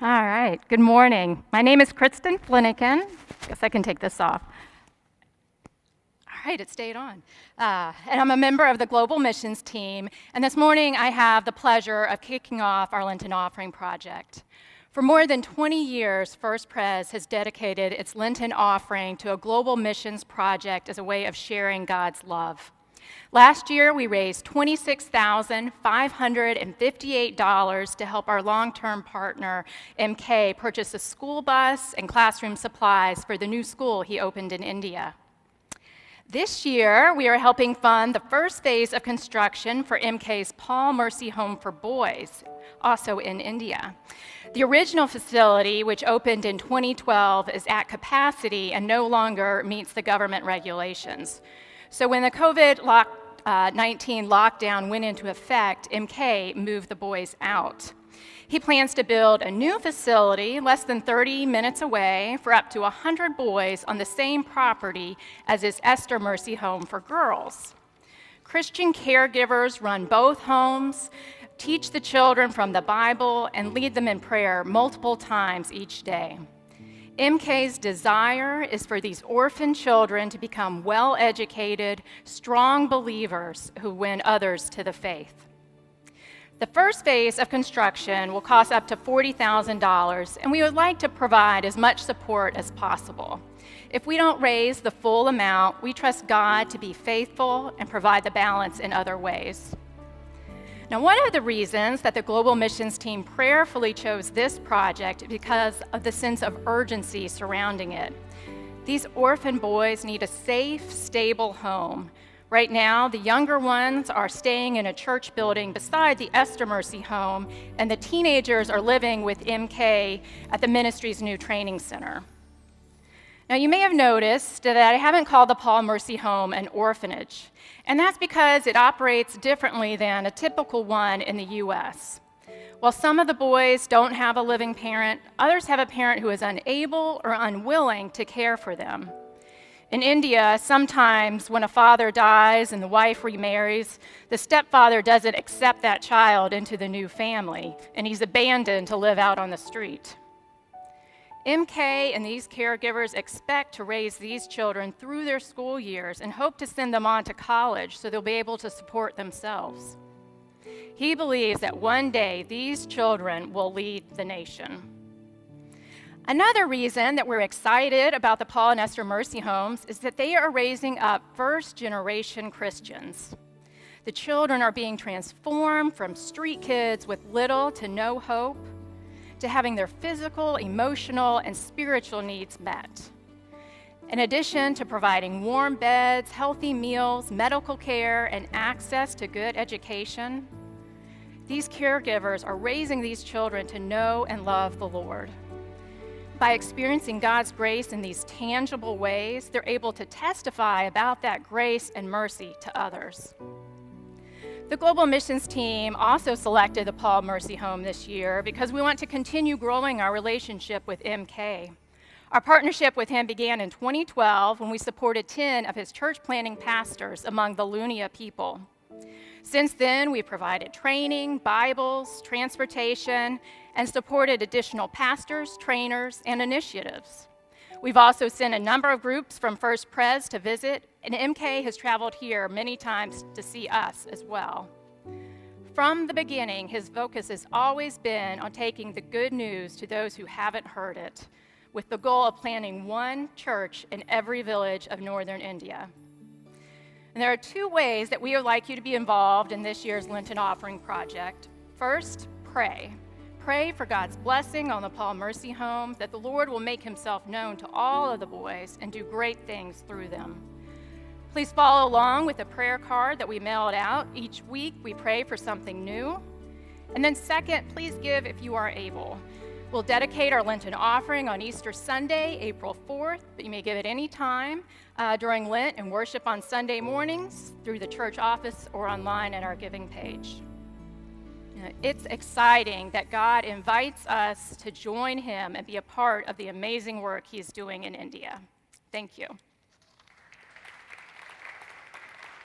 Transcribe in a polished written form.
All right, good morning. My name is Kristen Flanagan. Guess I can take this off. All right, it stayed on. And I'm a member of the Global Missions team, and this morning I have the pleasure of kicking off our Lenten offering project. For more than 20 years, First Pres has dedicated its Lenten offering to a global missions project as a way of sharing God's love. Last year, we raised $26,558 to help our long-term partner, MK, purchase a school bus and classroom supplies for the new school he opened in India. This year, we are helping fund the first phase of construction for MK's Paul Mercy Home for Boys, also in India. The original facility, which opened in 2012, is at capacity and no longer meets the government regulations. So when the COVID-19 lockdown went into effect, MK moved the boys out. He plans to build a new facility less than 30 minutes away for up to 100 boys on the same property as his Esther Mercy Home for Girls. Christian caregivers run both homes, teach the children from the Bible, and lead them in prayer multiple times each day. MK's desire is for these orphan children to become well-educated, strong believers who win others to the faith. The first phase of construction will cost up to $40,000, and we would like to provide as much support as possible. If we don't raise the full amount, we trust God to be faithful and provide the balance in other ways. Now, one of the reasons that the Global Missions team prayerfully chose this project is because of the sense of urgency surrounding it. These orphan boys need a safe, stable home. Right now, the younger ones are staying in a church building beside the Esther Mercy Home, and the teenagers are living with MK at the ministry's new training center. Now, you may have noticed that I haven't called the Paul Mercy Home an orphanage, and that's because it operates differently than a typical one in the U.S. While some of the boys don't have a living parent, others have a parent who is unable or unwilling to care for them. In India, sometimes when a father dies and the wife remarries, the stepfather doesn't accept that child into the new family, and he's abandoned to live out on the street. MK and these caregivers expect to raise these children through their school years and hope to send them on to college so they'll be able to support themselves. He believes that one day these children will lead the nation. Another reason that we're excited about the Paul and Esther Mercy Homes is that they are raising up first-generation Christians. The children are being transformed from street kids with little to no hope to having their physical, emotional, and spiritual needs met. In addition to providing warm beds, healthy meals, medical care, and access to good education, these caregivers are raising these children to know and love the Lord. By experiencing God's grace in these tangible ways, they're able to testify about that grace and mercy to others. The Global Missions team also selected the Paul Mercy Home this year because we want to continue growing our relationship with MK. Our partnership with him began in 2012 when we supported 10 of his church planting pastors among the Lunia people. Since then, we've provided training, Bibles, transportation, and supported additional pastors, trainers, and initiatives. We've also sent a number of groups from First Pres to visit, and MK has traveled here many times to see us as well. From the beginning, his focus has always been on taking the good news to those who haven't heard it, with the goal of planting one church in every village of northern India. And there are two ways that we would like you to be involved in this year's Lenten offering project. First, pray. Pray for God's blessing on the Paul Mercy Home, that the Lord will make himself known to all of the boys and do great things through them. Please follow along with the prayer card that we mailed out. Each week we pray for something new. And then second, please give if you are able. We'll dedicate our Lenten offering on Easter Sunday, April 4th, but you may give at any time during Lent and worship on Sunday mornings through the church office or online at our giving page. It's exciting that God invites us to join him and be a part of the amazing work he's doing in India. Thank you.